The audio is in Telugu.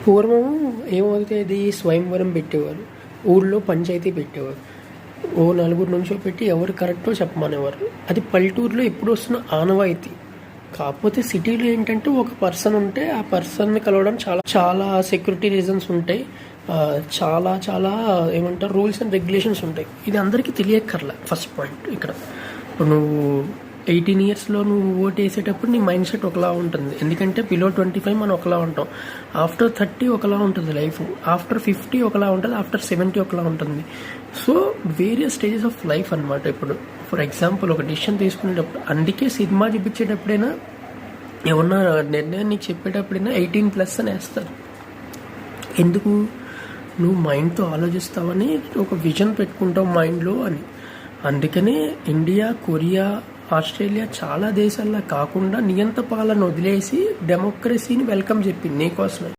పూర్వం ఏమవుతుంది, స్వయంవరం పెట్టేవారు, ఊళ్ళో పంచాయతీ పెట్టేవారు, ఓ నలుగురు నుంచో పెట్టి ఎవరు కరెక్టో చెప్పమనేవారు. అది పల్లెటూరులో ఎప్పుడు వస్తున్న ఆనవాయితీ. కాకపోతే సిటీలో ఏంటంటే ఒక పర్సన్ ఉంటే ఆ పర్సన్ని కలవడానికి చాలా చాలా సెక్యూరిటీ రీజన్స్ ఉంటాయి, చాలా చాలా ఏమంటారు రూల్స్ అండ్ రెగ్యులేషన్స్ ఉంటాయి. ఇది అందరికీ తెలియక్కర్లే. ఫస్ట్ పాయింట్ ఇక్కడ, ఇప్పుడు నువ్వు 18 ఇయర్స్లో నువ్వు ఓటు వేసేటప్పుడు నీ మైండ్ సెట్ ఒకలా ఉంటుంది, ఎందుకంటే బిలో 25 మనం ఒకలా ఉంటాం. ఆఫ్టర్ 30 ఒకలా ఉంటుంది లైఫ్, ఆఫ్టర్ 50 ఒకలా ఉంటుంది, ఆఫ్టర్ 70 ఒకలా ఉంటుంది. So various stages of life అనమాట. ఇప్పుడు ఫర్ ఎగ్జాంపుల్ ఒక డిసిషన్ తీసుకునేటప్పుడు, అందుకే సినిమా చూపించేటప్పుడైనా ఏమన్నా నిర్ణయం నీకు చెప్పేటప్పుడైనా 18+ అని వేస్తారు. ఎందుకు? నువ్వు మైండ్తో ఆలోచిస్తావని, ఒక విజన్ పెట్టుకుంటావు మైండ్లో అని. అందుకనే ఇండియా, కొరియా, ఆస్ట్రేలియా చాలా దేశాల్లో కాకుండా నియంత పాలన వదిలేసి డెమోక్రసీని వెల్కమ్ చెప్పింది నీకోసమే.